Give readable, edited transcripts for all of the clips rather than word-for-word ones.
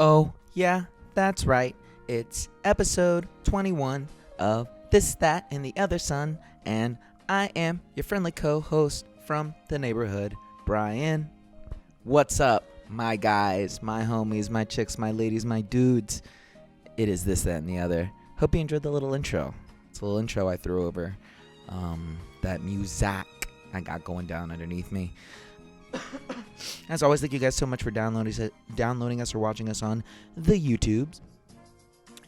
Oh, yeah, that's right. It's episode 21 of This, That, and the Other Son, and I am your friendly co-host from the neighborhood, Bryan. What's up, my guys, my homies, my chicks, my ladies, my dudes? It is This, That, and the Other. Hope you enjoyed the little intro. It's a little intro I threw over. That music I got going down underneath me. As always, thank you guys so much for downloading us or watching us on the YouTubes.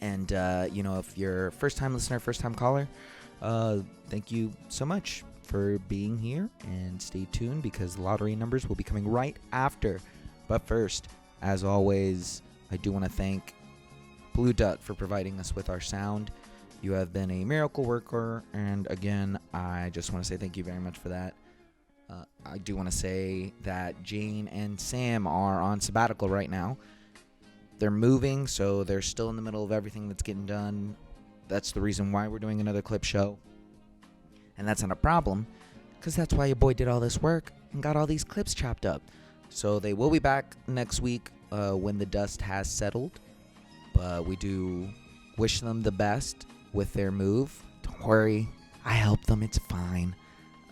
And, if you're a first-time listener, first-time caller, thank you so much for being here. And stay tuned because the lottery numbers will be coming right after. But first, as always, I do want to thank Blue Duck for providing us with our sound. You have been a miracle worker. And, again, I just want to say thank you very much for that. I do want to say that Jane and Sam are on sabbatical right now. They're moving, so they're still in the middle of everything that's getting done. That's the reason why we're doing another clip show. And that's not a problem, because that's why your boy did all this work and got all these clips chopped up. So they will be back next week when the dust has settled. But we do wish them the best with their move. Don't worry, I helped them, it's fine.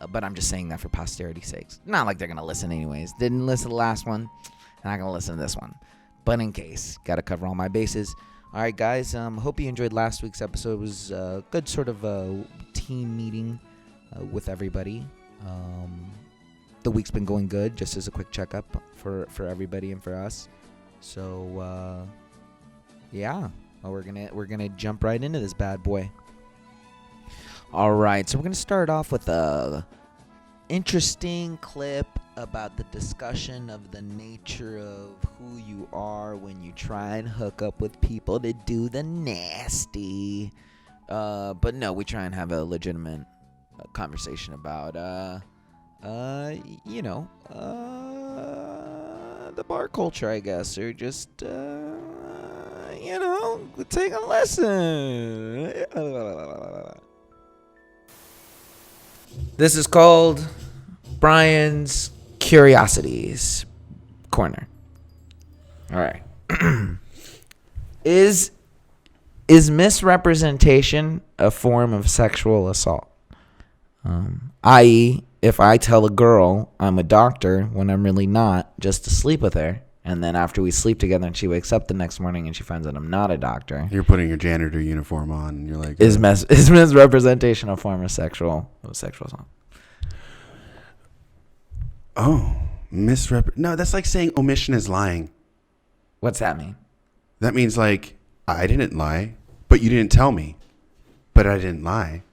But I'm just saying that for posterity's sakes. Not like they're going to listen anyways. Didn't listen to the last one. Not going to listen to this one. But in case. Got to cover all my bases. All right, guys. Hope you enjoyed last week's episode. It was a good sort of team meeting with everybody. The week's been going good. Just as a quick checkup for everybody and for us. So, yeah. Well, we're gonna jump right into this bad boy. All right, so we're going to start off with a interesting clip about the discussion of the nature of who you are when you try and hook up with people to do the nasty. But no, we try and have a legitimate conversation about, the bar culture, I guess, or just, take a lesson. This is called Bryan's Curiosities Corner. All right. Is misrepresentation a form of sexual assault? I.e., if I tell a girl I'm a doctor when I'm really not, just to sleep with her, and then after we sleep together and she wakes up the next morning and she finds out I'm not a doctor. You're putting your janitor uniform on and you're like... Is misrepresentation a form of sexual assault? Oh, No, that's like saying omission is lying. What's that mean? That means like, I didn't lie, but you didn't tell me. But I didn't lie.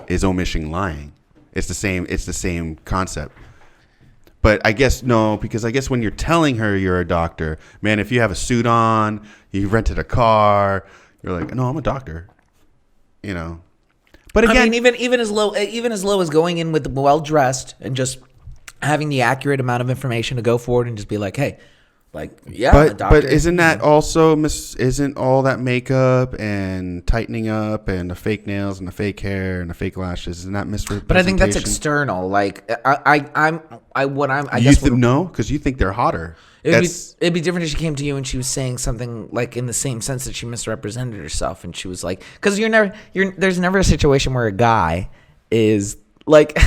Is omission lying? It's the same concept. But I guess no, because I guess when you're telling her you're a doctor, man, if you have a suit on, you rented a car, you're like, no, I'm a doctor, But again, I mean, even as low as going in with well dressed and just having the accurate amount of information to go forward and just be like, hey, I'm a doctor. But isn't that also isn't all that makeup and tightening up and the fake nails and the fake hair and the fake lashes? Isn't that misrepresentation? But I think that's external. Like No, because you think they're hotter. It'd be different if she came to you and she was saying something like in the same sense that she misrepresented herself, and she was like, because there's never a situation where a guy is like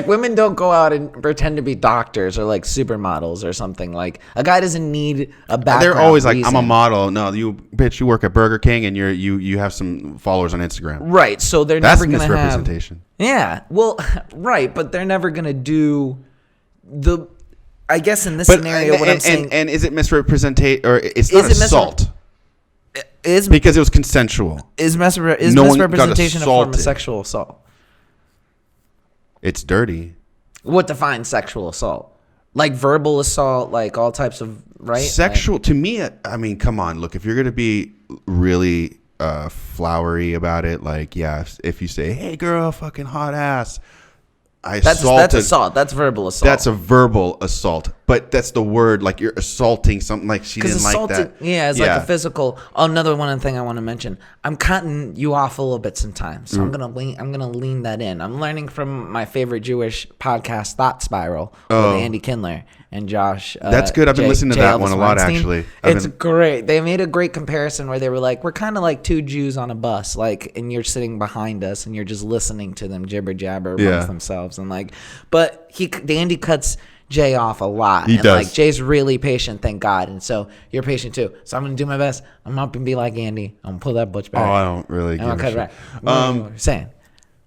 women don't go out and pretend to be doctors or like supermodels or something. Like a guy doesn't need a background. They're always like, reason. I'm a model. No, you work at Burger King and you have some followers on Instagram. Right. So that's never going to have misrepresentation. Yeah. Well, right, but they're never going to do the. I guess in this scenario, what I'm saying, and is it misrepresentation or it's not assault? Because it was consensual. Is misrepresentation a form of sexual assault? It's dirty. What defines sexual assault? Like verbal assault, like all types of, right? Sexual, to me, I mean, come on. Look, if you're going to be really flowery about it, like, yeah, if you say, hey, girl, fucking hot ass. That's assault. That's verbal assault. That's a verbal assault. but that's the word. Like you're assaulting something. Like she didn't like that. Yeah, it's like a physical. Another one thing I want to mention. I'm cutting you off a little bit sometimes, so I'm gonna lean that in. I'm learning from my favorite Jewish podcast, Thought Spiral, with Andy Kindler and Josh. That's good. I've been listening to that one a lot, actually. It's great. They made a great comparison where they were like, we're kind of like two Jews on a bus, like, and you're sitting behind us and you're just listening to them jibber jabber amongst themselves, and like, but Andy cuts Jay off a lot. He does. Like, Jay's really patient, thank God. And so you're patient too. So I'm going to do my best. I'm not going to be like Andy. I'm going to pull that butch back. Oh, I don't really give a shit. Right. What were we saying?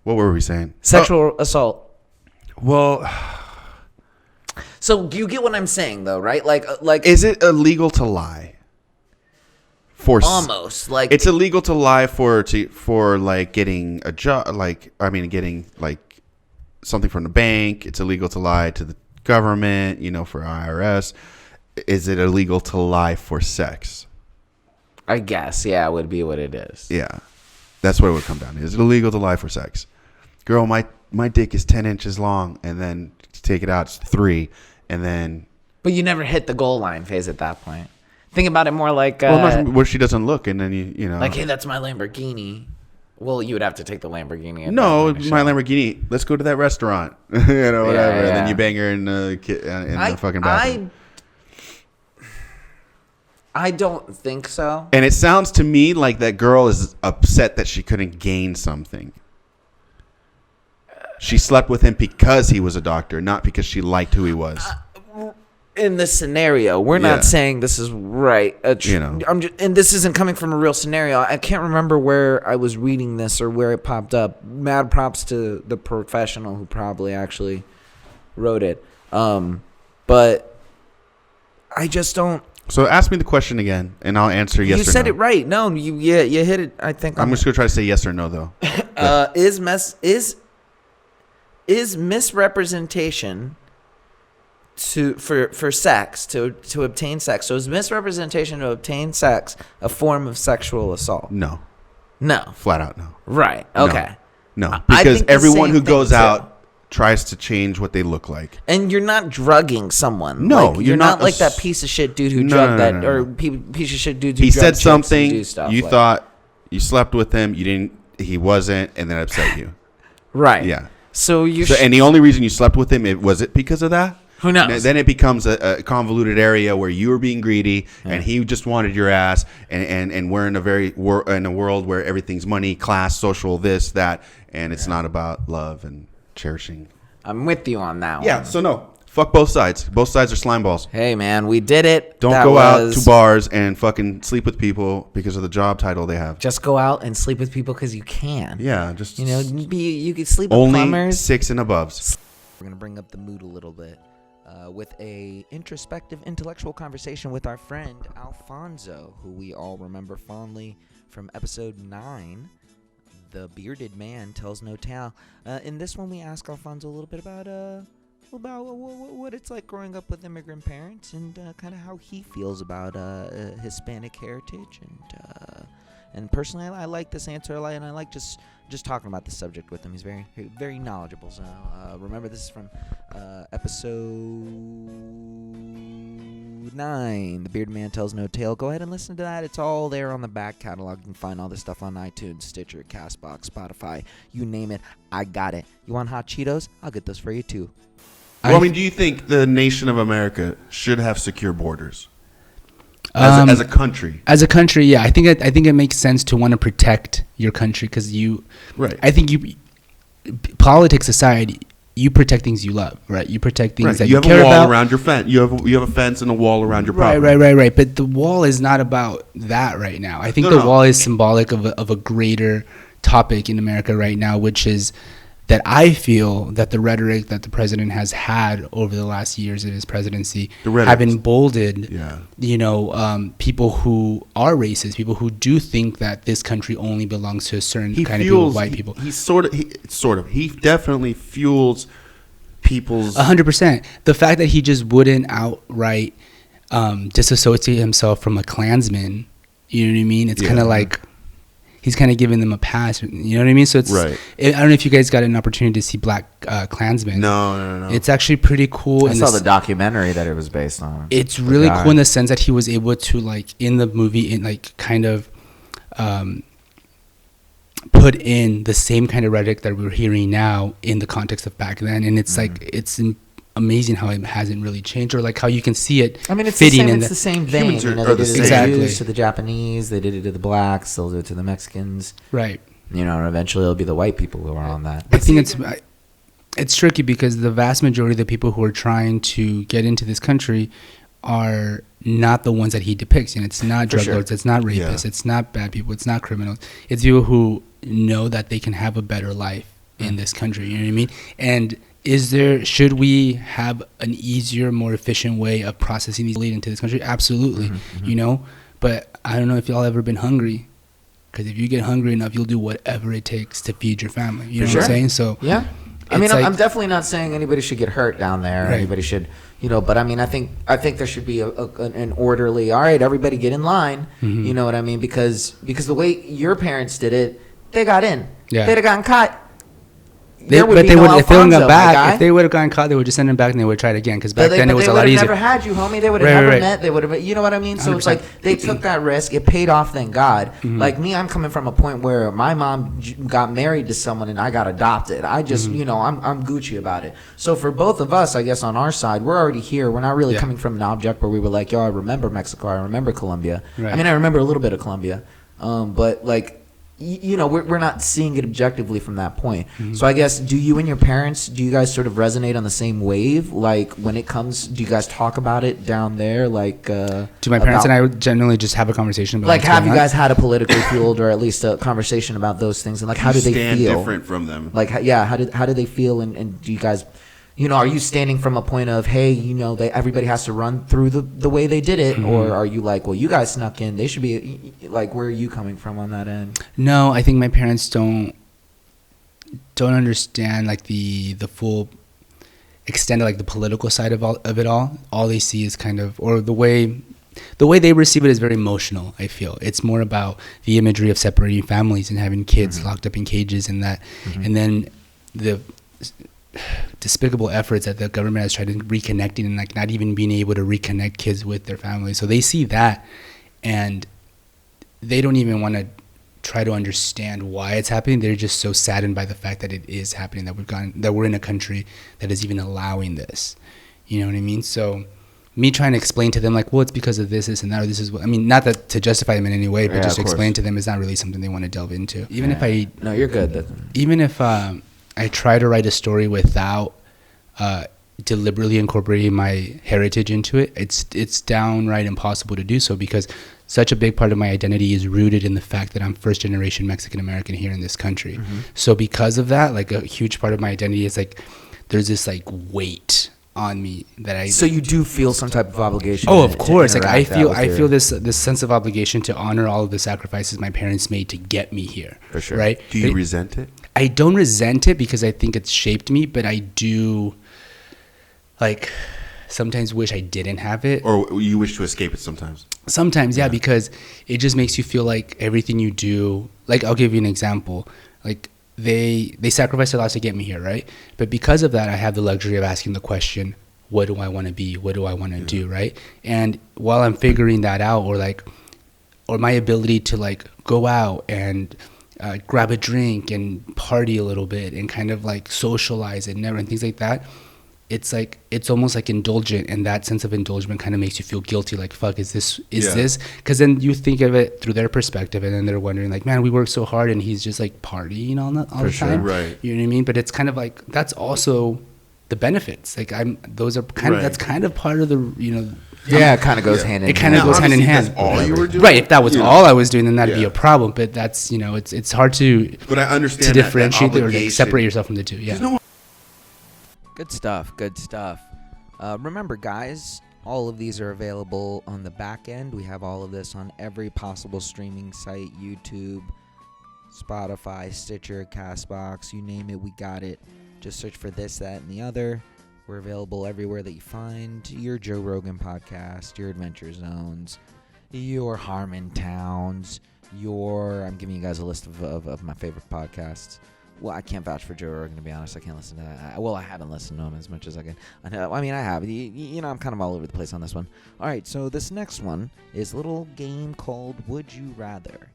What were we saying? Sexual assault. Well, so you get what I'm saying though, right? Like is it illegal to lie? Almost. Like, it's illegal to lie for like getting a job, getting like something from the bank. It's illegal to lie to the government, for IRS. Is it illegal to lie for sex? I guess, yeah, it would be what it is. Yeah, that's what it would come down to. Is it illegal to lie for sex? Girl, my dick is 10 inches long, and then to take it out, it's 3, and then. But you never hit the goal line phase at that point. Think about it more like where she doesn't look, and then you know, like, hey, that's my Lamborghini. Well, you would have to take the Lamborghini. No, my Lamborghini. Let's go to that restaurant. Whatever. Yeah. And then you bang her in the fucking bathroom. I don't think so. And it sounds to me like that girl is upset that she couldn't gain something. She slept with him because he was a doctor, not because she liked who he was. In this scenario, we're not saying this is right. And this isn't coming from a real scenario. I can't remember where I was reading this or where it popped up. Mad props to the professional who probably actually wrote it. But I just don't. So ask me the question again, and I'll answer yes or no. You said it right. No, you hit it. I think I'm just gonna try to say yes or no though. Is misrepresentation for sex to obtain sex? So is misrepresentation to obtain sex a form of sexual assault? No. Flat out no. Right. Okay. No. Because everyone who goes out tries to change what they look like. And you're not drugging someone. No, like, you're not like that piece of shit dude who drugged that, or piece of shit dude who he said something. You like, thought you slept with him. You didn't. He wasn't, and then upset you. Right. Yeah. So and the only reason you slept with him was it because of that? Who knows? Then it becomes a convoluted area where you were being greedy and he just wanted your ass, and we're in a world where everything's money, class, social, this, that, and it's not about love and cherishing. I'm with you on that one. Yeah, so no. Fuck both sides. Both sides are slime balls. Hey, man, we did it. Don't go out to bars and fucking sleep with people because of the job title they have. Just go out and sleep with people because you can. Yeah, just... you could sleep with only plumbers. 6 and aboves. We're going to bring up the mood a little bit with a introspective, intellectual conversation with our friend Alfonso, who we all remember fondly from episode 9, The Bearded Man Tells No Tale. In this one, we ask Alfonso a little bit about what it's like growing up with immigrant parents and kind of how he feels about Hispanic heritage. And personally, I like this answer a lot, and I like just talking about the subject with him. He's very, very knowledgeable. So remember, this is from episode 9, The Bearded Man Tells No Tale. Go ahead and listen to that. It's all there on the back catalog. You can find all this stuff on iTunes, Stitcher, CastBox, Spotify, you name it. I got it. You want hot Cheetos? I'll get those for you too. Well, do you think the nation of America should have secure borders as a country? As a country, yeah. I think it makes sense to want to protect your country because right. I think politics aside, you protect things you love, right? You protect things that you care about. You have a wall around your fence. You have a fence and a wall around your property. Right. But the wall is not about that right now. I think the wall is symbolic of a greater topic in America right now, which is that I feel that the rhetoric that the president has had over the last years of his presidency have emboldened, people who are racist, people who do think that this country only belongs to a certain kind of people, white people. He definitely fuels people's 100%. The fact that he just wouldn't outright disassociate himself from a Klansman, you know what I mean? It's kind of like he's kind of giving them a pass. You know what I mean? So it's Right. I don't know if you guys got an opportunity to see Black Klansman. No. It's actually pretty cool. I saw the documentary that it was based on. It's really cool in the sense that he was able to, like, in the movie, in like kind of put in the same kind of rhetoric that we're hearing now in the context of back then, and it's like it's amazing how it hasn't really changed, or like how you can see it. I mean, it's fitting the same vein. Humans You know, are they the did it same. to the Jews, to the Japanese, they did it to the blacks, they'll do it to the Mexicans. Right. You know, and eventually it'll be the white people who are on that. I think it's tricky because the vast majority of the people who are trying to get into this country are not the ones that he depicts, and it's not drug lords, it's not rapists, it's not bad people, it's not criminals. It's people who know that they can have a better life in this country. You know what I mean? And should we have an easier, more efficient way of processing these into this country? Absolutely. You know, but I don't know if y'all ever been hungry, because if you get hungry enough, you'll do whatever it takes to feed your family. You know what I'm saying? So yeah. I mean, I'm definitely not saying anybody should get hurt down there. Right. Anybody should, you know, but I mean, I think there should be an orderly, all right, everybody get in line. You know what I mean? Because the way your parents did it, they got in. Yeah. They'd have gotten caught. If they would have gotten caught, they would just send them back and they would try it again, because back then it was a lot easier. They would have never had you, homie. They would have never met. They would have, you know what I mean? So 100%. It's like they took that risk. It paid off, thank God. Like me, I'm coming from a point where my mom got married to someone and I got adopted. I just, you know, I'm Gucci about it. So for both of us, I guess on our side, we're already here. We're not really coming from an object where we were like, yo, I remember Mexico, I remember Colombia. Right. I mean, I remember a little bit of Colombia, but like, you know, we're not seeing it objectively from that point. So I guess, do you and your parents, do you guys sort of resonate on the same wave? Like when it comes, do you guys talk about it down there? Like, do my parents and I generally just have a conversation about, like, have you guys had a politically fueled or at least a conversation about those things? And like, how do they feel? Different from them. Like, how do they feel? And do you guys, you know, are you standing from a point of, hey, you know, everybody has to run through the way they did it? Or are you like, well, you guys snuck in, they should be, like, where are you coming from on that end? No, I think my parents don't understand, like, the full extent of, like, the political side of it all. All they see is kind of, or the way they receive it is very emotional, I feel. It's more about the imagery of separating families and having kids locked up in cages and that. And then the despicable efforts that the government has tried to reconnecting and, like, not even being able to reconnect kids with their families. So they see that and they don't even want to try to understand why it's happening. They're just so saddened by the fact that it is happening, that we're in a country that is even allowing this. You know what I mean? So me trying to explain to them, like, well, it's because of this and that, or this is what, I mean, not that to justify them in any way, but just to explain to them is not really something they want to delve into. Even if no, you're good. Even if I try to write a story without deliberately incorporating my heritage into it, it's downright impossible to do so, because such a big part of my identity is rooted in the fact that I'm first generation Mexican American here in this country. So because of that, like, a huge part of my identity is, like, there's this, like, weight on me that I. So you do feel some type of obligation. Oh, of course. Like, I feel this sense of obligation to honor all of the sacrifices my parents made to get me here. For sure. Right? Do you resent it? I don't resent it because I think it's shaped me, but I do, like, sometimes wish I didn't have it. Or you wish to escape it sometimes? Sometimes, yeah, because it just makes you feel like everything you do, like, I'll give you an example. Like, they sacrificed a lot to get me here, right? But because of that, I have the luxury of asking the question, what do I want to be? What do I want to do, right? And while I'm figuring that out, or my ability to, like, go out and grab a drink and party a little bit and kind of, like, socialize and things like that, it's like, it's almost like indulgent, and that sense of indulgence kind of makes you feel guilty, like, fuck, is this because then you think of it through their perspective, and then they're wondering, like, man, we work so hard and he's just, like, partying all the time, right? You know what I mean? But it's kind of like, that's also the benefits, like, that's kind of part of the, you know. Yeah, it kind of goes hand in hand. It kind of goes hand in hand. That's all you were doing? Right, if that was all I was doing, then that'd be a problem. But that's, you know, it's hard to. But I understand to differentiate or to separate yourself from the two. Yeah. Good stuff. Remember, guys, all of these are available on the back end. We have all of this on every possible streaming site: YouTube, Spotify, Stitcher, Castbox, you name it, we got it. Just search for This, That, and the Other. We're available everywhere that you find your Joe Rogan podcast, your Adventure Zones, your Harmon Towns, I'm giving you guys a list of my favorite podcasts. Well, I can't vouch for Joe Rogan, to be honest. I can't listen to that. Well, I haven't listened to him as much as I can. I mean, I have. You know, I'm kind of all over the place on this one. All right, so this next one is a little game called Would You Rather,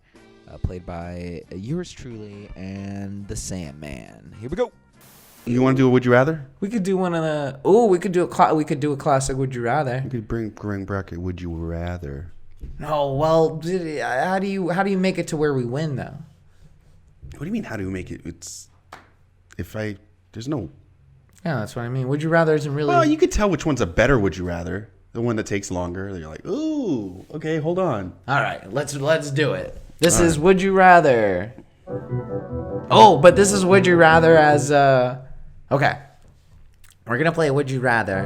played by yours truly and the Sandman. Here we go. You want to do a Would You Rather? We could do one of the. Oh, we could do a classic Would You Rather. You could bring bracket Would You Rather. No, well, how do you make it to where we win though? What do you mean? How do we make it? There's no. Yeah, that's what I mean. Would you rather isn't really. Well, you could tell which one's a better Would You Rather. The one that takes longer. You're like, ooh, okay, hold on. All right, let's do it. This is Would You Rather. Oh, but this is Would You Rather as okay. We're gonna play Would You Rather.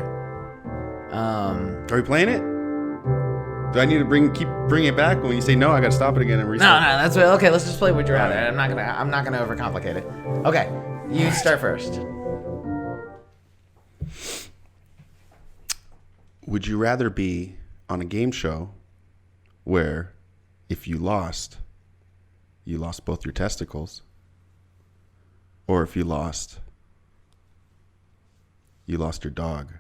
Are we playing it? Do I need to keep bringing it back? When you say no, I gotta stop it again and restart. No, that's what, okay. Let's just play Would You Rather. I'm not gonna overcomplicate it. Okay, you start first. Would you rather be on a game show where, if you lost both your testicles, or if you lost your dog?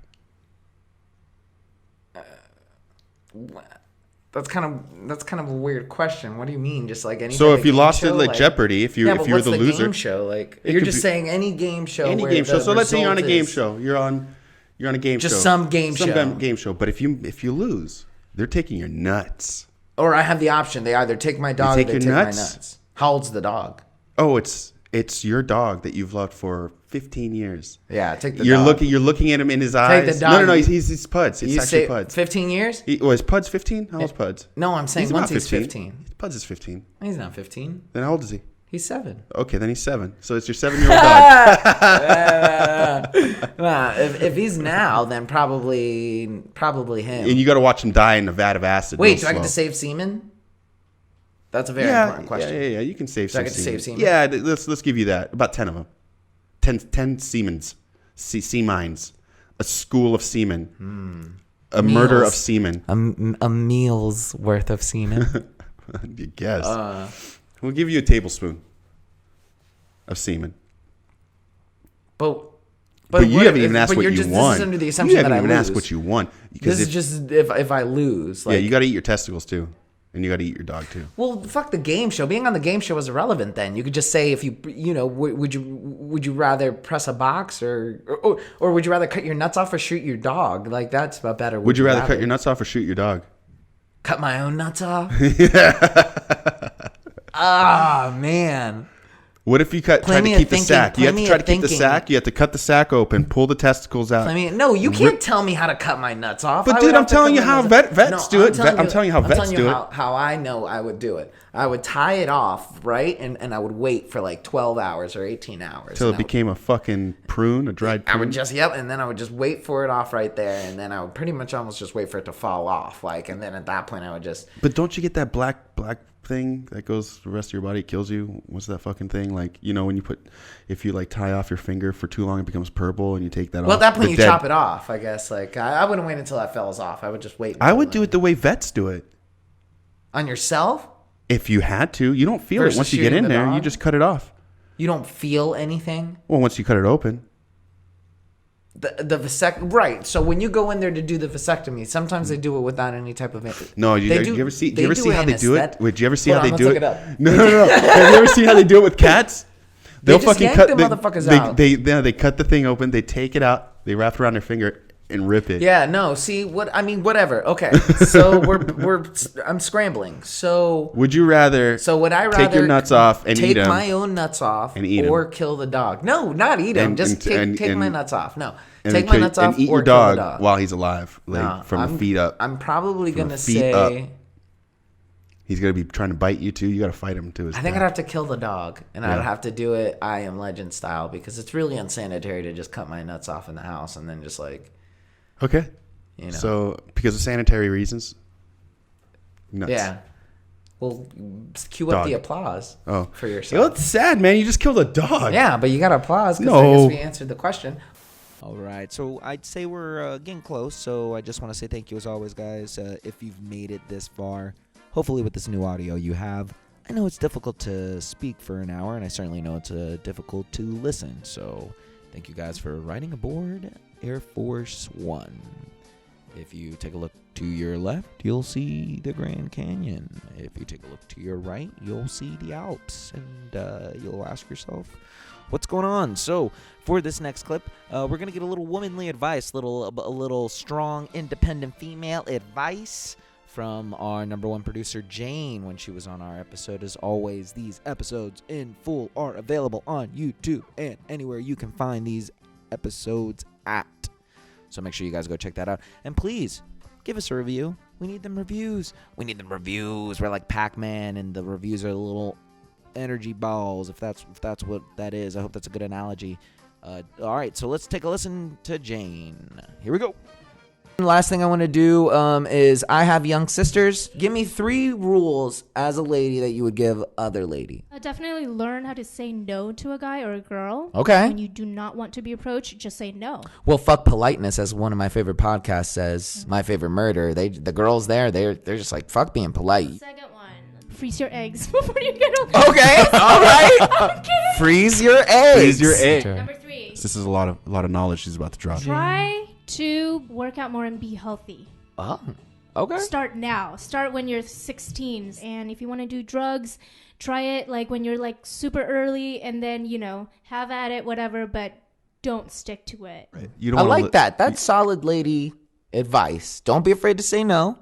That's kind of a weird question. What do you mean? Just like any. So type if of you game lost show? it like Jeopardy, if you're the loser, game show like It you're could just be- saying any game show. any where game show. the So let's say you're on a result game is- show. You're on a game show. Just some game show. game show. But if you lose, they're taking your nuts. Or I have the option. They either take my dog take or they your take nuts? my nuts. How old's the dog? Oh, it's your dog that you've loved for 15 years. Yeah, take the You're dog. looking at him in his eyes. the dog. No, he's Puds. It's You actually say Puds. 15 years? Is Puds 15? How old's Puds? No, I'm saying He's once about he's 15. Puds is 15. He's not 15. Then how old is he? He's 7. Okay, then he's 7. So it's your 7-year-old dog. If he's now, then probably him. And you got to watch him die in a vat of acid. Wait, real do I get slow. to save semen? That's a very important question. Yeah. You can save So I some get to save semen? Yeah, let's give you that. About 10 of them. 10 semens. Sea mines. A school of semen. A murder of semen. A meal's worth of semen. You guess. We'll give you a tablespoon of semen. But you haven't even asked what you won. This is under the assumption you haven't that even I asked lose. what you won. This is just if I lose. Like, Yeah, you got to eat your testicles too. And you got to eat your dog too. Well, fuck the game show. Being on the game show is irrelevant. Then you could just say if would you rather press a box or would you rather cut your nuts off or shoot your dog? Like that's a better. Would you rather cut your nuts off or shoot your dog? Cut my own nuts off. Man. What if you tried to keep the sack? You have to try to keep the sack. You have to cut the sack open, pull the testicles out. No, you can't tell me how to cut my nuts off. But dude, I'm telling you how vets do it. I'm telling you how vets do it. How I know I would do it. I would tie it off, right? And I would wait for like 12 hours or 18 hours. Till it became a fucking prune, a dried prune. I would just, and then I would just wait for it off right there. And then I would pretty much almost just wait for it to fall off. And then at that point I would just. But don't you get that black thing that goes the rest of your body, kills you? What's that fucking thing? When you if you tie off your finger for too long, it becomes purple and you take that off. Well, at that point you chop it off, I guess. I wouldn't wait until that falls off. I would just wait. I would do it the way vets do it. On yourself? If you had to. You don't feel Versus it once you get in there. You just cut it off. You don't feel anything? Well, once you cut it open. The vasectomy, right? So when you go in there to do the vasectomy, sometimes they do it without any type of. No, do you ever see how they do it? Wait, do you ever see how they do it? No. Have you ever seen how they do it with cats? They'll fucking cut the motherfuckers out. They cut the thing open, they take it out, they wrap it around their finger and rip it. Yeah, no. See what I mean? Whatever. Okay, so I'm scrambling. So would you rather? So would I rather take your nuts off and eat them? Take my own nuts off and eat or them. kill the dog? No, not eat them. Just take my nuts off. No, and take my nuts off and eat or your kill the dog dog while he's alive, from the feet up. I'm probably gonna feet say. Up. He's gonna be trying to bite you too. You gotta fight him too. I think I'd have to kill the dog, and I'd have to do it I Am Legend style because it's really unsanitary to just cut my nuts off in the house and then just Okay. So because of sanitary reasons. Nuts. Yeah. Well, cue up Dog. the applause for yourself. Well, it's sad, man. You just killed a dog. Yeah, but you got to applause because No. I guess we answered the question. All right, so I'd say we're getting close, so I just want to say thank you as always, guys. If you've made it this far, hopefully with this new audio, you have. I know it's difficult to speak for an hour, and I certainly know it's difficult to listen. So thank you guys for riding aboard Air Force One. If you take a look to your left, you'll see the Grand Canyon. If you take a look to your right, you'll see the Alps. And you'll ask yourself, what's going on? So for this next clip, we're going to get a little womanly advice, a little strong, independent female advice from our number one producer, Jane, when she was on our episode. As always, these episodes in full are available on YouTube and anywhere you can find these episodes at. So make sure you guys go check that out. And please, give us a review. We need them reviews. We're like Pac-Man, and the reviews are little energy balls, if that's what that is. I hope that's a good analogy. All right, so let's take a listen to Jane. Here we go. Last thing I want to do is I have young sisters. Give me 3 rules as a lady that you would give other lady. Definitely learn how to say no to a guy or a girl. Okay. When you do not want to be approached, just say no. Well, fuck politeness, as one of my favorite podcasts says. My favorite murder. The girls there, they're just like, fuck being polite. Second one, freeze your eggs before you get over. Okay, all right. Freeze your eggs. Freeze your egg. Number 3. This is a lot of knowledge she's about to drop. Try to work out more and be healthy. Oh, okay. Start now. Start when you're 16. And if you want to do drugs, try it like when you're like super early, and then, have at it, whatever, but don't stick to it. Right. You don't I wanna like that. That's solid lady advice. Don't be afraid to say no.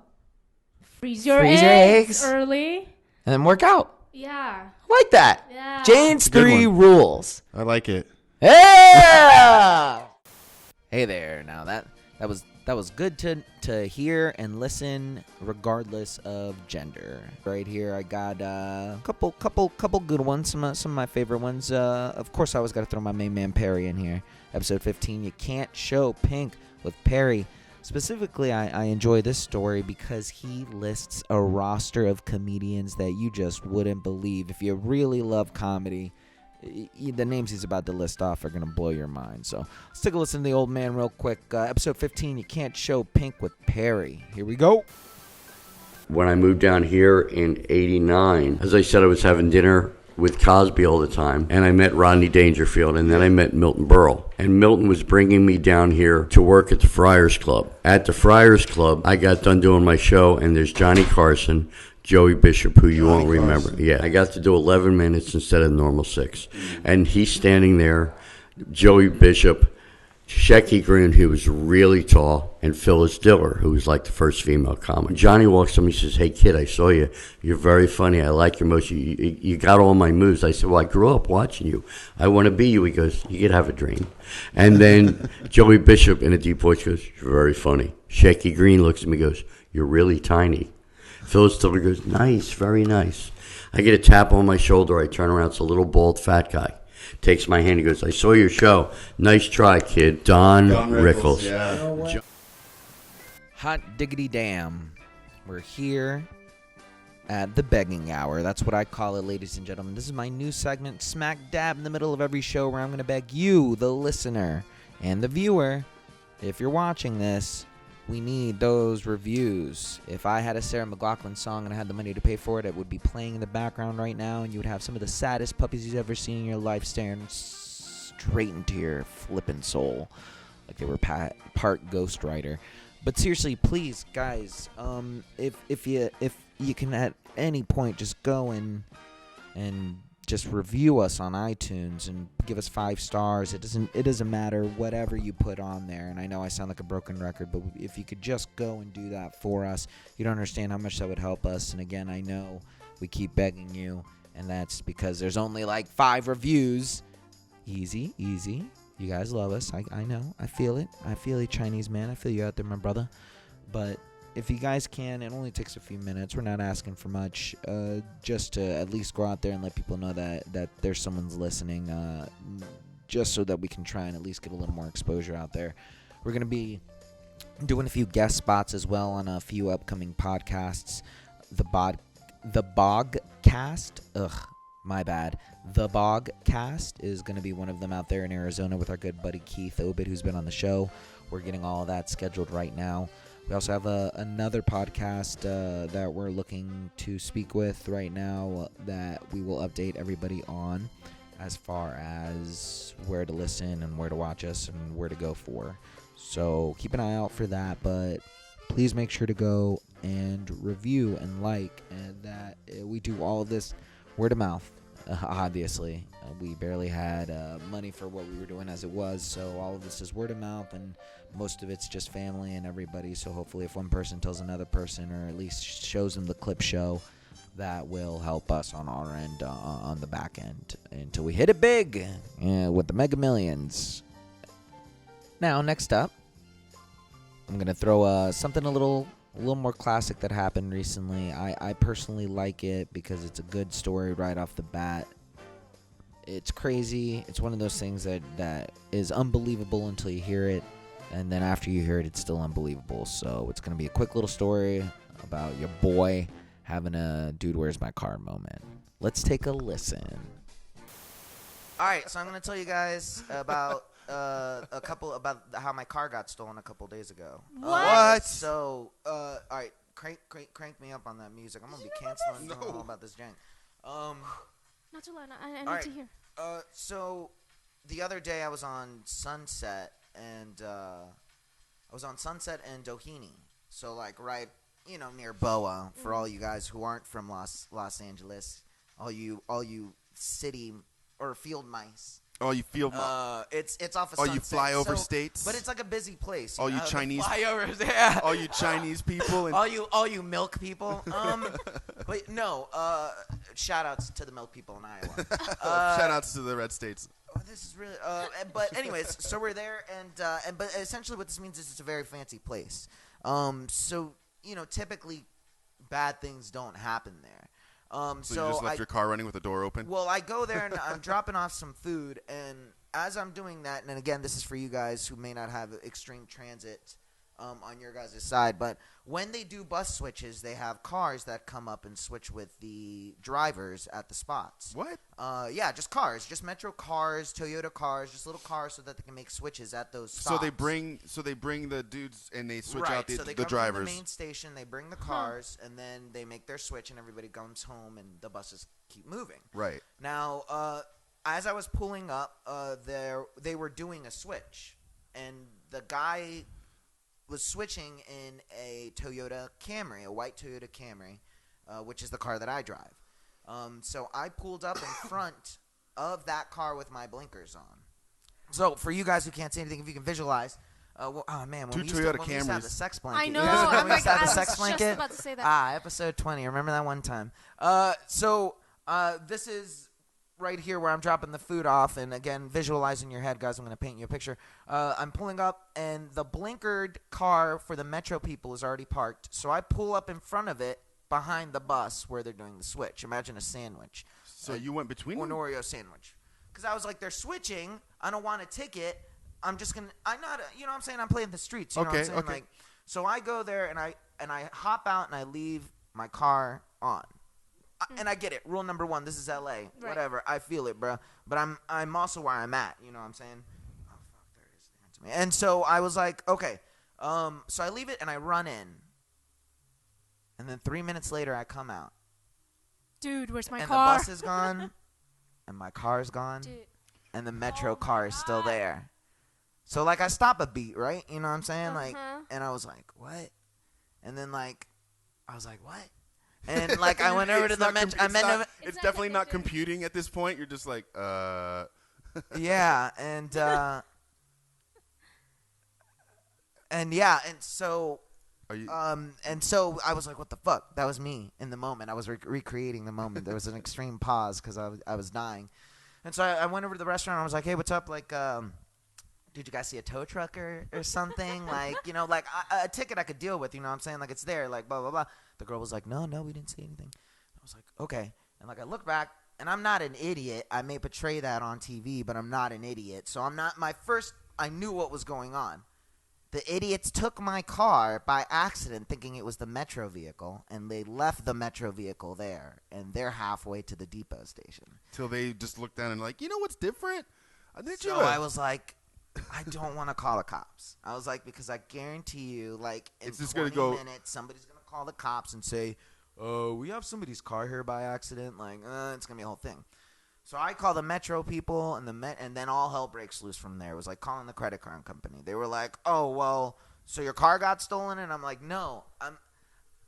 Freeze your Freeze your eggs eggs. early. And then work out. Yeah. I like that. Yeah. Jane's Good 3 one. rules. I like it. Yeah. Hey there. Now that was good to hear and listen, regardless of gender. Right here, I got a couple good ones. Some of my favorite ones. Of course, I always got to throw my main man Perry in here. Episode 15. You can't show pink with Perry. Specifically, I enjoy this story because he lists a roster of comedians that you just wouldn't believe. If you really love comedy, the names he's about to list off are going to blow your mind. So let's take a listen to the old man real quick. Episode 15, You Can't Show Pink with Perry. Here we go. When I moved down here in 89, as I said, I was having dinner with Cosby all the time, and I met Rodney Dangerfield, and then I met Milton Berle. And Milton was bringing me down here to work at the Friars Club. At the Friars Club, I got done doing my show, and there's Johnny Carson, Joey Bishop, who you won't remember. Yeah, I got to do 11 minutes instead of normal 6. And he's standing there, Joey Bishop, Shecky Green, who was really tall, and Phyllis Diller, who was like the first female comic. Johnny walks up and he says, "Hey kid, I saw you. You're very funny. I like your motion. You got all my moves." I said, "Well, I grew up watching you. I want to be you." He goes, "You could have a dream." And then Joey Bishop in a deep voice goes, "You're very funny." Shecky Green looks at me and goes, "You're really tiny." Phyllis Diller goes, "Nice, very nice." I get a tap on my shoulder. I turn around. It's a little bald fat guy. Takes my hand. He goes, "I saw your show. Nice try, kid." Don Rickles. Yeah. Hot diggity damn. We're here at the begging hour. That's what I call it, ladies and gentlemen. This is my new segment, smack dab in the middle of every show, where I'm going to beg you, the listener, and the viewer, if you're watching this, we need those reviews. If I had a Sarah McLachlan song and I had the money to pay for it, it would be playing in the background right now, and you would have some of the saddest puppies you've ever seen in your life staring straight into your flippin' soul, like they were part ghostwriter. But seriously, please, guys, if you can at any point just go and just review us on iTunes and give us 5 stars. It doesn't matter whatever you put on there. And I know I sound like a broken record, but if you could just go and do that for us, you don't understand how much that would help us. And again, I know we keep begging you, and that's because there's only like 5 reviews. Easy. You guys love us. I know. I feel it. I feel it, Chinese man. I feel you out there, my brother. But if you guys can, it only takes a few minutes. We're not asking for much. Just to at least go out there and let people know that there's someone's listening. Just so that we can try and at least get a little more exposure out there. We're going to be doing a few guest spots as well on a few upcoming podcasts. The Bogcast. My bad. The Bogcast is going to be one of them out there in Arizona with our good buddy Keith Obid, who's been on the show. We're getting all of that scheduled right now. We also have another podcast that we're looking to speak with right now that we will update everybody on as far as where to listen and where to watch us and where to go for. So keep an eye out for that, but please make sure to go and review and like, and that we do all of this word of mouth. Obviously, we barely had money for what we were doing as it was, so all of this is word of mouth, and most of it's just family and everybody. So hopefully if one person tells another person, or at least shows them the clip show, that will help us on our end, on the back end, until we hit it big with the Mega Millions. Now, next up, I'm going to throw something a little more classic that happened recently. I personally like it because it's a good story right off the bat. It's crazy. It's one of those things that is unbelievable until you hear it, and then after you hear it, it's still unbelievable. So it's going to be a quick little story about your boy having a dude, where's my car moment. Let's take a listen. All right, so I'm going to tell you guys about about how my car got stolen a couple days ago. What? So, all right, crank me up on that music. I'm gonna be canceling all about this jank. Not too loud. I need to hear. So the other day I was on Sunset and Doheny. So like right, near Boa for all you guys who aren't from Los Angeles, all you city or field mice. Oh, you feel it's off of Oh, Sunset. you fly over states? But it's like a busy place. All you Chinese flyovers, yeah. All you Chinese people and all you milk people. But no, shout outs to the milk people in Iowa. Shout outs to the red states. Oh, this is really but anyways, so we're there and but essentially what this means is it's a very fancy place. So, typically bad things don't happen there. So you just left your car running with the door open? Well, I go there and I'm dropping off some food, and as I'm doing that, and again, this is for you guys who may not have extreme transit on your guys' side, but when they do bus switches, they have cars that come up and switch with the drivers at the spots. What? Yeah, just cars, just Metro cars, Toyota cars, just little cars so that they can make switches at those stops. So they bring the dudes and they switch out the so they the come drivers. To the main station, they bring the cars, and then they make their switch, and everybody comes home, and the buses keep moving. Right. Now, as I was pulling up, they were doing a switch, and the guy was switching in a Toyota Camry, a white Toyota Camry, which is the car that I drive. So I pulled up in front of that car with my blinkers on. So for you guys who can't see anything, if you can visualize, oh man, when we used to have the sex blanket. I know. When we used to have the I sex was blanket. just about to say that. Episode 20. Remember that one time? So this is right here where I'm dropping the food off, and again, visualize in your head, guys. I'm going to paint you a picture. I'm pulling up, and the blinkered car for the Metro people is already parked. So I pull up in front of it behind the bus where they're doing the switch. Imagine a sandwich. So you went between an them? Oreo sandwich. Because I was like, they're switching. I don't want a ticket. I'm just going to – I'm not – you know what I'm saying? I'm playing the streets. You know what I'm saying? Okay. Like, so I go there, and I hop out, and I leave my car on. And I get it. Rule number 1, this is LA. Right. Whatever. I feel it, bro. But I'm also where I'm at. You know what I'm saying? Oh, fuck. There it is. To me. And so I was like, okay. So I leave it and I run in. And then 3 minutes later, I come out. Dude, where's my car? And the bus is gone. And my car's gone. Dude. And the Metro car is still there. So, like, I stop a beat, right? You know what I'm saying? Like, and I was like, what? And then, like, I was like, what? And like I went over to the Metro. It's definitely not computing at this point. You're just like, yeah, and so and so I was like, what the fuck? That was me in the moment. I was recreating the moment. There was an extreme pause because I was dying, and so I went over to the restaurant. And I was like, hey, what's up? Like, dude, you guys see a tow truck or something? Like, like a ticket I could deal with. You know what I'm saying? Like, it's there. Like, blah blah blah. The girl was like, no, we didn't see anything. I was like, okay. And like I look back, and I'm not an idiot. I may portray that on TV, but I'm not an idiot. So I knew what was going on. The idiots took my car by accident thinking it was the Metro vehicle, and they left the Metro vehicle there, and they're halfway to the depot station. Till they just looked down and like, you know what's different? I was like, I don't want to call the cops. I was like, because I guarantee you, like, in It's just 20 gonna go- minutes, somebody's going to call the cops and say, oh, we have somebody's car here by accident. Like, it's going to be a whole thing. So I call the Metro people, and then all hell breaks loose from there. It was like calling the credit card company. They were like, oh, well, so your car got stolen? And I'm like, no,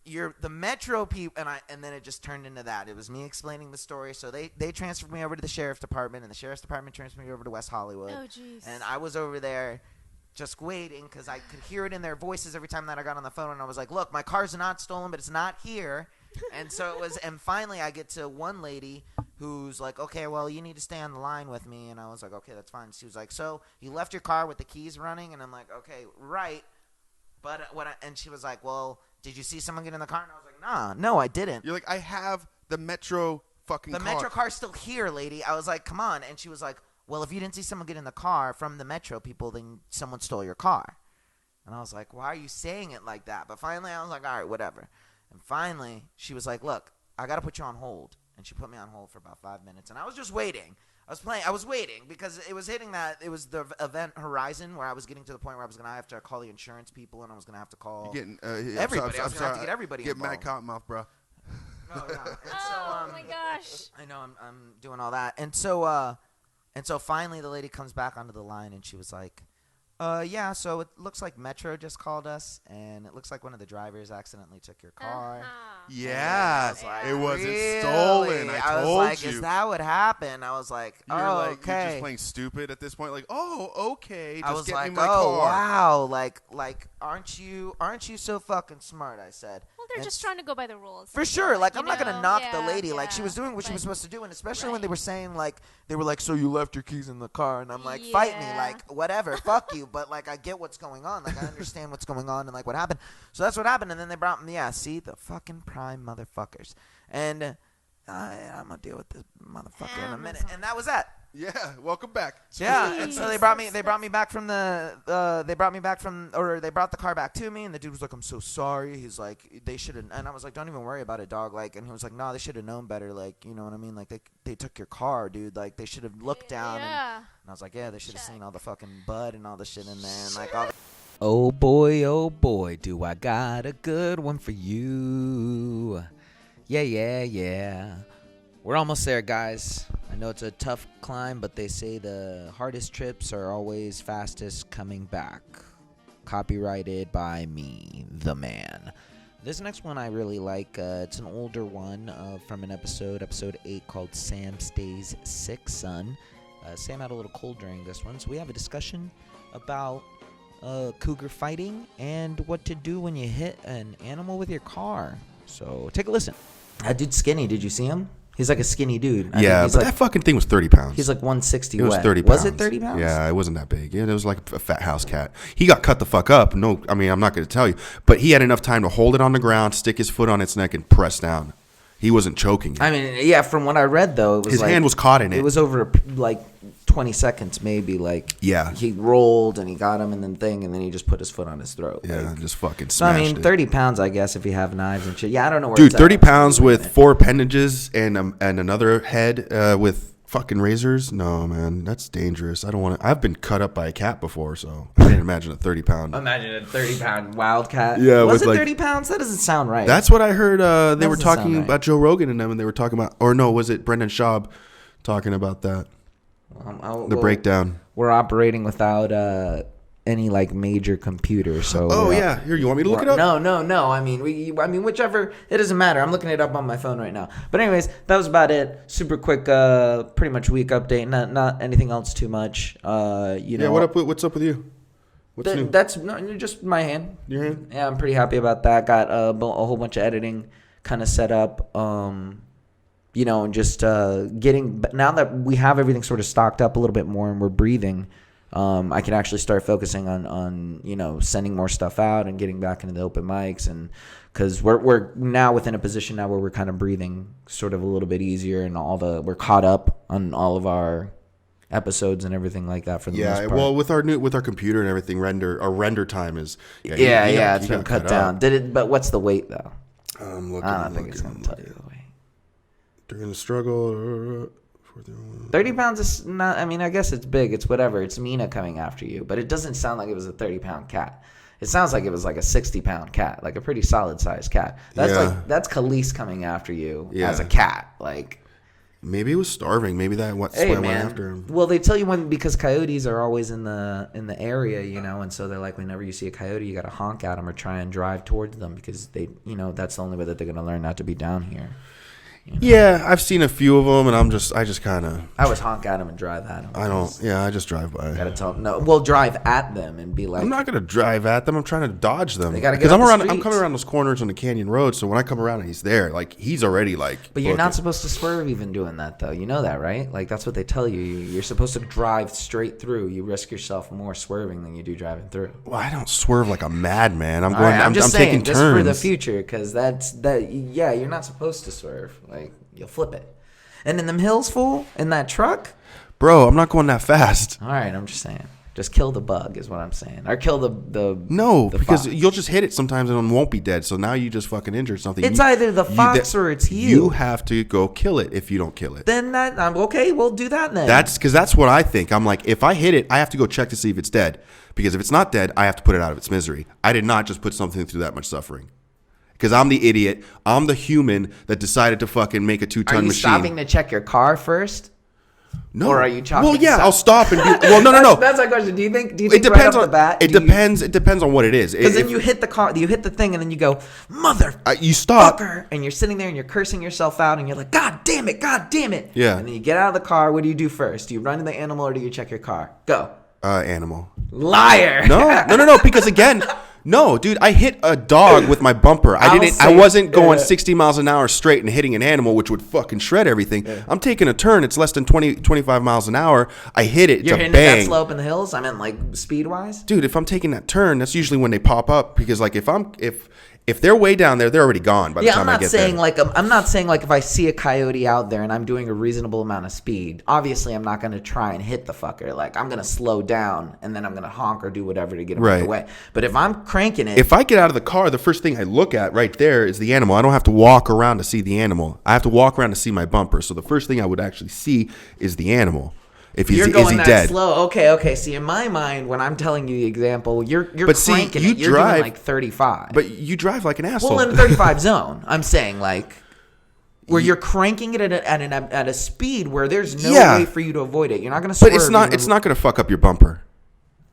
you're the Metro people. And then it just turned into that. It was me explaining the story. So they transferred me over to the sheriff's department, and the sheriff's department transferred me over to West Hollywood. Oh, jeez. And I was over there just waiting because I could hear it in their voices every time that I got on the phone. And I was like, look, my car's not stolen, but it's not here. And so it was, and finally I get to one lady who's like, okay, well, you need to stay on the line with me. And I was like, okay, that's fine. She was like, so you left your car with the keys running? And I'm like, okay, right. But and she was like, well, did you see someone get in the car? And I was like, no, I didn't. You're like, I have the Metro fucking car. The Metro car's still here, lady. I was like, come on. And she was like, well, if you didn't see someone get in the car from the Metro people, then someone stole your car. And I was like, why are you saying it like that? But finally I was like, all right, whatever. And finally, she was like, look, I got to put you on hold. And she put me on hold for about 5 minutes. And I was just waiting. I was waiting because it was hitting that. It was the event horizon where I was getting to the point where I was going to have to call the insurance people, and I was going to have to call everybody. I was going to have to get everybody Get involved. mad cotton mouth, bro. No. And so, Oh my gosh. I know I'm doing all that. And so finally the lady comes back onto the line, and she was like, yeah, so it looks like Metro just called us, and it looks like one of the drivers accidentally took your car. Yeah, Like, it wasn't really? stolen. I was told like, you. is that what happened? I was like, You're oh, like, okay. You're just playing stupid at this point. Like, oh, okay. Just I was get like, me my oh, car. wow. Like, aren't you so fucking smart? I said. Well, they're just trying to go by the rules. For sure. Like, I'm you not going to know, knock the yeah, lady. Like, she yeah, was doing what she but- was supposed to do. And especially when Right. they were saying, like, they were like, so you left your keys in the car. And I'm like, fight me. Yeah. Like, whatever. Fuck you. But, like, I get what's going on. Like, I understand what's going on and, like, what happened. So that's what happened. And then they brought me, see, the fucking prime motherfuckers. And I'm going to deal with this motherfucker in a minute. And that was that. Yeah, welcome back. Yeah, and so they brought me back from they brought the car back to me, and the dude was like, I'm so sorry. He's like, they should have, and I was like, don't even worry about it, dog. Like, and he was like, no, they should have known better. Like, you know what I mean? Like, they took your car, dude. Like, they should have looked down. Yeah. And I was like, yeah, they should have Check. seen all the fucking blood and all the shit in there, and like all. Oh boy, do I got a good one for you. Yeah. We're almost there, guys. I know it's a tough climb, but they say the hardest trips are always fastest coming back. Copyrighted by me, the man. This next one I really like. It's an older one from an episode 8, called Sam Stays Sick, Son. Sam had a little cold during this one, so we have a discussion about cougar fighting and what to do when you hit an animal with your car. So take a listen. That dude's skinny. Did you see him? He's like a skinny dude. Yeah, he's but like, that fucking thing was 30 pounds. he's like 160 It was wet. 30 pounds. Was it 30 pounds? Yeah, it wasn't that big. Yeah, it was like a fat house cat. He got cut the fuck up. No, I mean, I'm not going to tell you. But he had enough time to hold it on the ground, stick his foot on its neck, and press down. He wasn't choking it. I mean, yeah, from what I read, though, it was His like, hand was caught in it. It was over, like, 20 seconds, maybe. Like, Yeah. he rolled, and he got him, and then he just put his foot on his throat. Yeah, Like, just fucking so, I smashed mean, it. 30 pounds, I guess, if you have knives and shit. Yeah, I don't know where Dude, it's at. 30 pounds with 4 appendages and another head with fucking razors? No, man, that's dangerous. I don't want to. I've been cut up by a cat before, so I can't imagine a 30-pound. Imagine a 30-pound wildcat. Yeah, Was with, it like- 30 pounds? That doesn't sound right. That's what I heard. They were Doesn't sound talking right. about Joe Rogan and them, and they were talking about, or no, was it Brendan Schaub talking about that? The breakdown. We're operating without any like major computer, so. Oh yeah, here, you want me to look it up? No. I mean, whichever. It doesn't matter. I'm looking it up on my phone right now. But anyways, that was about it. Super quick, pretty much week update. Not anything else too much. Yeah, what's up with you? What's new? That's just my hand. Your hand? Yeah, I'm pretty happy about that. Got a whole bunch of editing kind of set up. And just getting, now that we have everything sort of stocked up a little bit more and we're breathing, I can actually start focusing on sending more stuff out and getting back into the open mics, and because we're now within a position now where we're kind of breathing sort of a little bit easier, and we're caught up on all of our episodes and everything like that for the most Yeah, part. well, with our computer and everything, our render time is it's been cut down. But what's the weight though? I'm looking. I don't think it's gonna tell you the weight. During the struggle, 30 pounds is not, I mean, I guess it's big. It's whatever. It's Mina coming after you. But it doesn't sound like it was a 30-pound cat. It sounds like it was like a 60-pound cat, like a pretty solid-sized cat. That's Khalees coming after you as a cat. Like, maybe it was starving. Maybe that went after him. Well, they tell you because coyotes are always in the area, and so they're like, whenever you see a coyote, you got to honk at them or try and drive towards them because they, that's the only way that they're going to learn not to be down here. Yeah, I've seen a few of them, and I just kind of. I always honk at them and drive at them. I just drive by. Gotta tell them no. We'll drive at them and be like. I'm not gonna drive at them. I'm trying to dodge them. They gotta get I'm coming around those corners on the canyon road. So when I come around and he's there, like he's already like. But you're not supposed to swerve even doing that though. You know that, right? Like that's what they tell you. You're supposed to drive straight through. You risk yourself more swerving than you do driving through. Well, I don't swerve like a madman. I'm I'm taking turns. Just for the future, because yeah, you're not supposed to swerve. Like. You'll flip it. And in them hills, fool, in that truck? Bro, I'm not going that fast. All right, I'm just saying. Just kill the bug is what I'm saying. Or kill the No, the because fox. you'll just hit it sometimes and it won't be dead. So now you just fucking injured something. It's either the fox or it's you. You have to go kill it if you don't kill it. Then okay, we'll do that then. That's what I think. I'm like, if I hit it, I have to go check to see if it's dead. Because if it's not dead, I have to put it out of its misery. I did not just put something through that much suffering. Because I'm the idiot. I'm the human that decided to fucking make a 2-ton machine. Are you stopping to check your car first? No. Or are you chopping? Well, yeah, I'll stop and be. Well, no. That's my question. Do you think it depends right off on the bat? It depends on what it is. Because then you hit the car, you hit the thing, and then you go, you stop, and you're sitting there and you're cursing yourself out, and you're like, God damn it. Yeah. And then you get out of the car. What do you do first? Do you run to the animal or do you check your car? Go. Animal. Liar. No. Because again. No, dude, I hit a dog with my bumper. I wasn't going 60 miles an hour straight and hitting an animal, which would fucking shred everything. Yeah. I'm taking a turn. It's less than 25 miles an hour. I hit it. You're hitting it that slow up in the hills? I meant like speed-wise? Dude, if I'm taking that turn, that's usually when they pop up. Because like if they're way down there, they're already gone by the time I get there. I'm not saying like if I see a coyote out there and I'm doing a reasonable amount of speed, obviously I'm not going to try and hit the fucker. Like I'm going to slow down and then I'm going to honk or do whatever to get him out of the way. But if I'm cranking it. If I get out of the car, the first thing I look at right there is the animal. I don't have to walk around to see the animal. I have to walk around to see my bumper. So the first thing I would actually see is the animal. If he's, you're going is he that dead? Slow. Okay. See, in my mind, when I'm telling you the example, you're cranking it. You're doing like 35. But you drive like an asshole. Well, in 35 zone, I'm saying like where you're cranking it at a speed where there's no way for you to avoid it. You're not going to swerve. But it's not going to fuck up your bumper.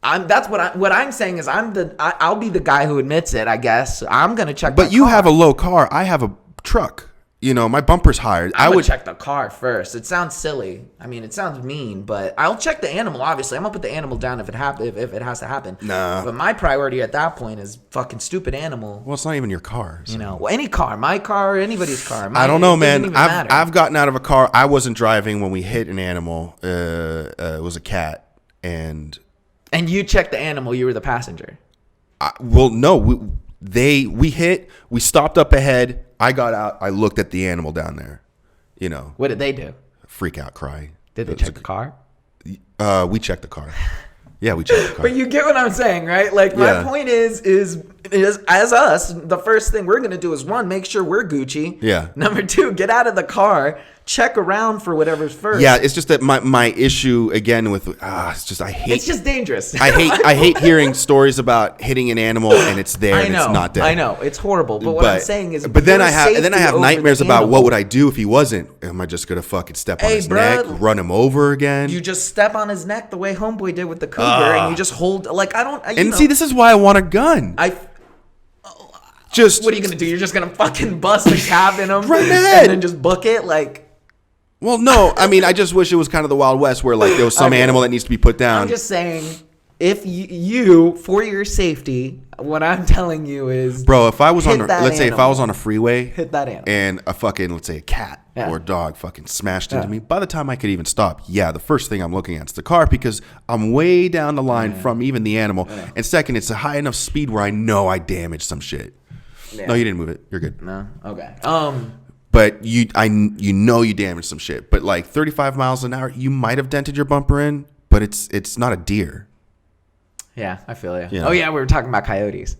That's what I'm saying is I'll be the guy who admits it. I guess I'm going to check. But you have a low car. I have a truck. You know, my bumper's higher. I would check the car first. It sounds silly. I mean, it sounds mean, but I'll check the animal. Obviously, I'm gonna put the animal down if it has to happen. Nah. But my priority at that point is fucking stupid animal. Well, it's not even your car. So. You know, any car, my car, anybody's car. I don't know, man. I've gotten out of a car. I wasn't driving when we hit an animal. It was a cat, and you checked the animal. You were the passenger. No. We hit. We stopped up ahead. I got out. I looked at the animal down there. You know. What did they do? Freak out, cry. Did they check the car? We checked the car. Yeah, we checked the car. But you get what I'm saying, right? Like my point is as us, the first thing we're gonna do is one, make sure we're Gucci. Yeah. Number two, get out of the car, check around for whatever's first. Yeah, it's just that my issue again with it's just it's just dangerous. I hate hearing stories about hitting an animal and it's there and it's not dead. I know it's horrible. But what I'm saying is, but then I have nightmares about what would I do if he wasn't? Am I just gonna fucking step on his neck, run him over again? You just step on his neck the way Homeboy did with the cougar, and you just hold like I don't. See, this is why I want a gun. What are you gonna do? You're just gonna fucking bust a cap in him right ahead and then just book it like. Well, no. I mean, I just wish it was kind of the Wild West where like there was some animal that needs to be put down. I'm just saying, if you for your safety, what I'm telling you is, bro, if I was if I was on a freeway, hit that animal, and a fucking let's say a cat or a dog fucking smashed into me. By the time I could even stop, the first thing I'm looking at is the car because I'm way down the line from even the animal, and second, it's a high enough speed where I know I damaged some shit. Yeah. No, you didn't move it. You're good. No, okay. But you damaged some shit. But like 35 miles an hour, you might have dented your bumper in, but it's not a deer. Yeah, I feel you. Yeah. Oh yeah, we were talking about coyotes.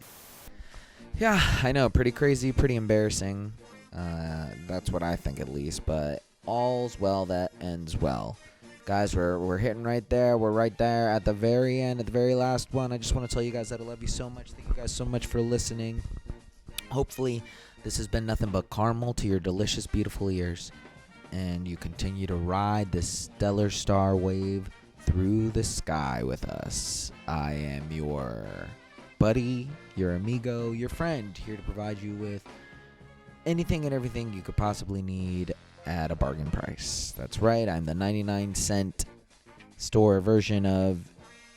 Yeah, I know. Pretty crazy, pretty embarrassing. That's what I think at least. But all's well that ends well. Guys, we're hitting right there. We're right there at the very end, at the very last one. I just want to tell you guys that I love you so much. Thank you guys so much for listening. Hopefully, this has been nothing but caramel to your delicious, beautiful ears. And you continue to ride this stellar star wave through the sky with us. I am your buddy, your amigo, your friend, here to provide you with anything and everything you could possibly need at a bargain price. That's right, I'm the 99-cent store version of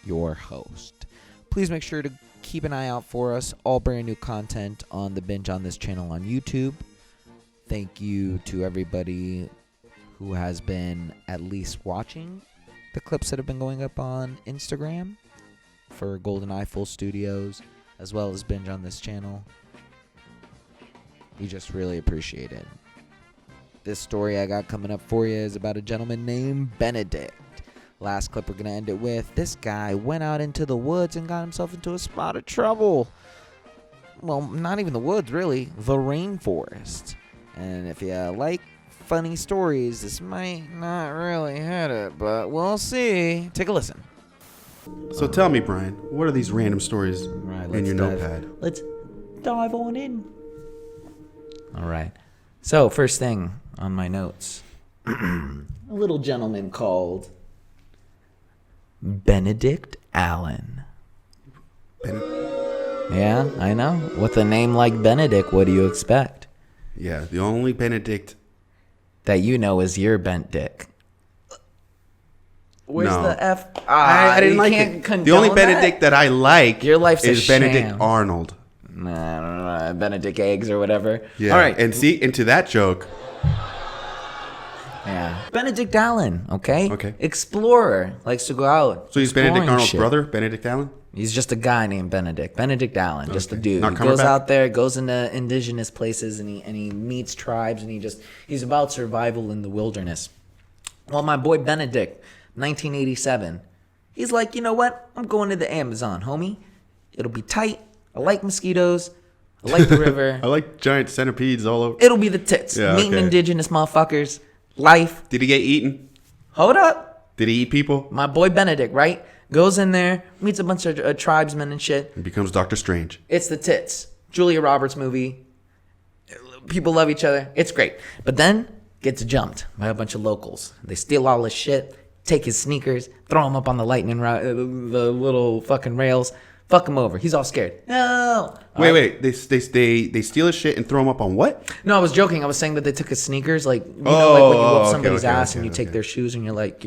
your host. Please make sure to keep an eye out for us. All brand new content on the Binge on this channel on YouTube. Thank you to everybody who has been at least watching the clips that have been going up on Instagram for GoldenEye Full Studios, as well as Binge on this channel. We just really appreciate it. This story I got coming up for you is about a gentleman named Benedict. Last clip we're going to end it with. This guy went out into the woods and got himself into a spot of trouble. Well, not even the woods, really. The rainforest. And if you like funny stories, this might not really hit it, but we'll see. Take a listen. So tell me, Brian, what are these random stories in your notepad? Let's dive on in. All right. So, first thing on my notes. A little gentleman called Benedict Allen. Yeah, I know. With a name like Benedict, what do you expect? Yeah, the only Benedict that you know is your bent dick. Where's No. the F? I didn't like it. The only Benedict that I like Your life's a is Benedict sham. Arnold. Nah, I don't know, Benedict eggs or whatever. Yeah. All right. And see, into that joke. Yeah. Benedict Allen, okay? Okay. Explorer. Likes to go out. So he's Benedict exploring Arnold's shit. brother, Benedict Allen? He's just a guy named Benedict. Benedict Allen, just a Okay. dude. Not He coming goes back? out there, goes into indigenous places, and he meets tribes, and he's about survival in the wilderness. Well, my boy Benedict, 1987, he's like, you know what? I'm going to the Amazon, homie. It'll be tight. I like mosquitoes. I like the river. I like giant centipedes all over. It'll be the tits. Yeah, Meeting okay. indigenous motherfuckers. Life. Did he get eaten? Hold up. Did he eat people? My boy Benedict, right? Goes in there, meets a bunch of tribesmen and shit. He becomes Doctor Strange. It's the tits. Julia Roberts movie. People love each other. It's great. But then gets jumped by a bunch of locals. They steal all his shit, take his sneakers, throw him up on the lightning the little fucking rails, fuck him over. He's all scared. No. Wait. They steal his shit and throw him up on what? No, I was joking. I was saying that they took his sneakers, like when you whoop somebody's ass and you take their shoes and you're like,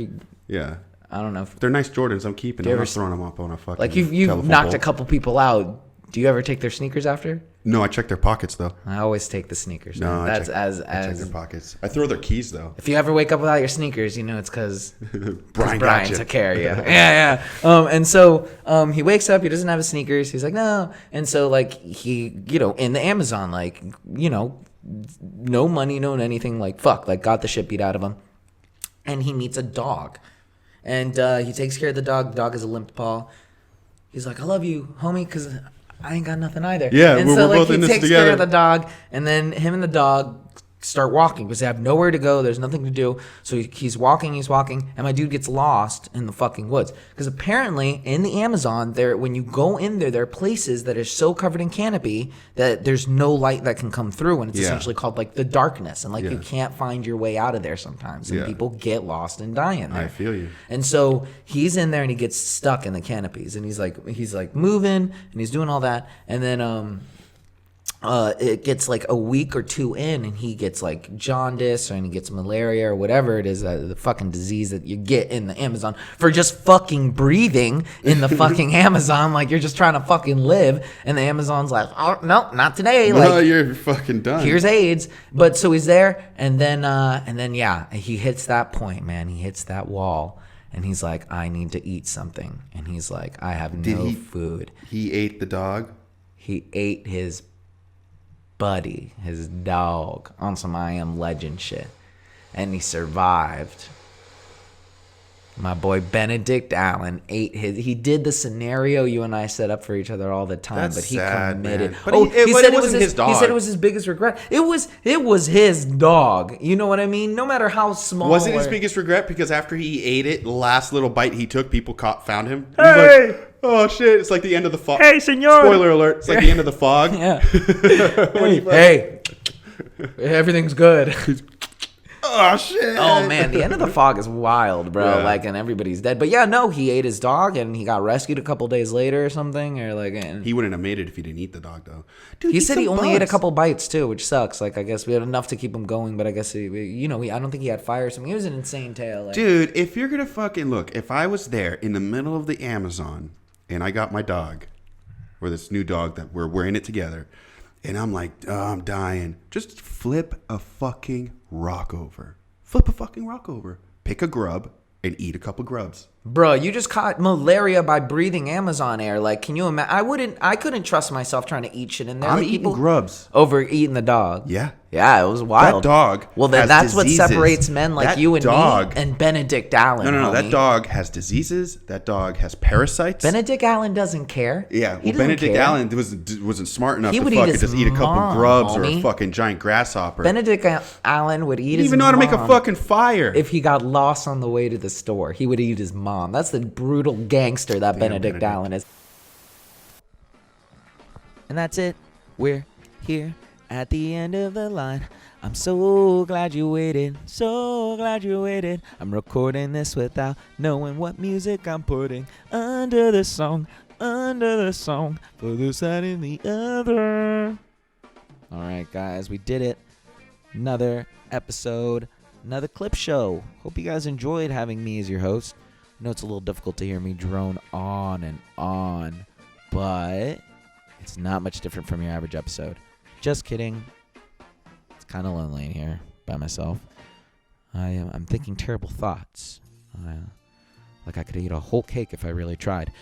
Yeah. I don't know. If they're nice Jordans, I'm keeping them. I'm not throwing them up on a fucking Like you've telephone knocked pole. a couple people out. Do you ever take their sneakers after? No, I check their pockets though. I always take the sneakers. No, man. That's I check their pockets. I throw their keys though. If you ever wake up without your sneakers, you know it's because Brian Bryan got you. took care of you. yeah. And so he wakes up. He doesn't have his sneakers. He's like, no. And so like he, in the Amazon, like no money, no anything. Like fuck, like got the shit beat out of him. And he meets a dog, and he takes care of the dog. The dog is a limp paw. He's like, I love you, homie, because I ain't got nothing either. Yeah, and we're so like both he in this takes together. care of the dog, and then him and the dog start walking because they have nowhere to go. There's nothing to do. So he's walking, and my dude gets lost in the fucking woods. Because apparently in the Amazon, when you go in there are places that are so covered in canopy that there's no light that can come through, and it's essentially called like the darkness, and like you can't find your way out of there sometimes, and people get lost and die in there. I feel you. And so he's in there and he gets stuck in the canopies, and he's like moving and he's doing all that, and then it gets like a week or two in, and he gets like jaundice, and he gets malaria or whatever it is, the fucking disease that you get in the Amazon for just fucking breathing in the fucking Amazon. Like you're just trying to fucking live, and the Amazon's like, oh no, not today. Like No, you're fucking done. here's AIDS. But so he's there, and then he hits that point, man. He hits that wall, and he's like, I need to eat something, and he's like, I have no food. He ate the dog. He ate his buddy, his dog, on some I Am Legend shit, and he survived. My boy Benedict Allen ate his. He did the scenario you and I set up for each other all the time, That's but he sad, committed. man. But he said it wasn't his dog. He said it was his biggest regret. It was his dog. You know what I mean? No matter how small. Was it his biggest regret? Because after he ate it, the last little bite he took, people found him. Hey! He's like, oh shit! It's like the end of the fog. Hey, senor! Spoiler alert! It's like the end of the fog. Yeah. Hey, everything's good. Oh shit! Oh man, the end of the fog is wild, bro. Yeah. Like, and everybody's dead. But yeah, no, he ate his dog and he got rescued a couple days later or something, or like. And He wouldn't have made it if he didn't eat the dog, though. Dude, he eat said some he only ate a bugs. couple bites too, which sucks. Like, I guess we had enough to keep him going, but I guess I don't think he had fire or something. It was an insane tale. Like, Dude, if you're gonna fucking look, if I was there in the middle of the Amazon and I got my dog, or this new dog that we're in it together, and I'm like, oh, I'm dying, just flip a fucking rock over. Flip a fucking rock over. Pick a grub and eat a couple grubs. bro, you just caught malaria by breathing Amazon air. Like, can you imagine? I couldn't trust myself trying to eat shit in there. I'm Like, eating people grubs. over eating the dog. Yeah. Yeah, it was wild. That dog. Well, then has that's diseases. what separates men like That you and dog, me and Benedict Allen. No. That homie. dog has diseases. That dog has parasites. Benedict Allen doesn't care. Yeah, He well, doesn't Benedict care. Allen wasn't smart enough He to would eat fucking his just eat a couple mom, grubs or a homie. fucking giant grasshopper. Benedict Allen would eat he his didn't even know how to make a mom fucking fire. if he got lost on the way to the store. He would eat his mom. That's the brutal gangster that Damn, Benedict Benedict. Allen is. And that's it. We're here at the end of the line. I'm so glad you waited. So glad you waited. I'm recording this without knowing what music I'm putting under the song. Under the song. For this, that, and the other. Alright, guys. We did it. Another episode. Another clip show. Hope you guys enjoyed having me as your host. I know it's a little difficult to hear me drone on and on, but it's not much different from your average episode. Just kidding. It's kind of lonely in here by myself. I'm thinking terrible thoughts. Like I could eat a whole cake if I really tried.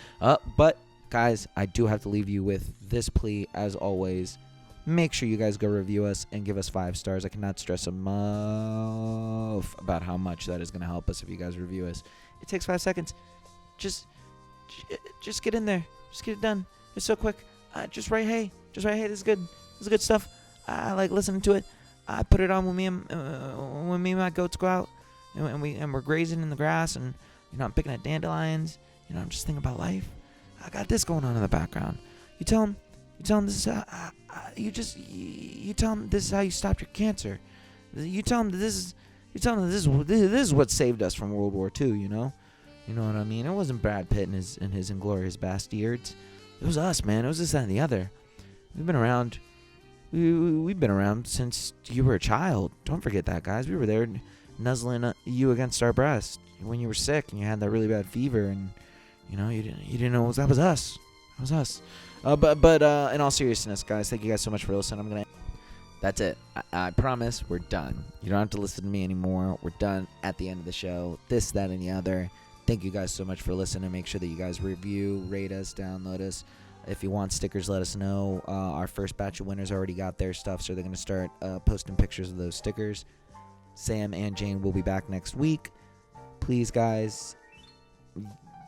But, guys, I do have to leave you with this plea, as always. Make sure you guys go review us and give us 5 stars. I cannot stress enough about how much that is going to help us if you guys review us. It takes 5 seconds. Just get in there. Just get it done. It's so quick. Just write, hey. This is good. This is good stuff. I like listening to it. I put it on when me and my goats go out, and we're grazing in the grass, and I'm picking at dandelions. I'm just thinking about life. I got this going on in the background. You tell them this is you tell them this is how you stopped your cancer. You tell them this is what saved us from World War II. You know what I mean? It wasn't Brad Pitt and his Inglourious Bastards. It was us, man. It was this, that, and the other. We've been around. We've been around since you were a child. Don't forget that, guys. We were there nuzzling you against our breast when you were sick and you had that really bad fever, and you didn't know that was us. That was us. But in all seriousness, guys, thank you guys so much for listening. That's it. I promise we're done. You don't have to listen to me anymore. We're done at the end of the show. This, that, and the other. Thank you guys so much for listening. Make sure that you guys review, rate us, download us. If you want stickers, let us know. Our first batch of winners already got their stuff, so they're going to start posting pictures of those stickers. Sam and Jane will be back next week. Please, guys,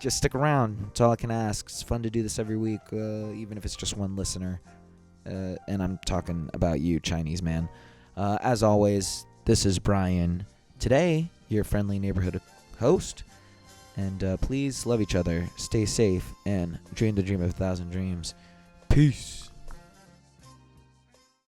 just stick around. That's all I can ask. It's fun to do this every week, even if it's just one listener. And I'm talking about you, Chinese man. As always, this is Bryan. Today, your friendly neighborhood host. And please love each other, stay safe, and dream the dream of 1,000 dreams. Peace.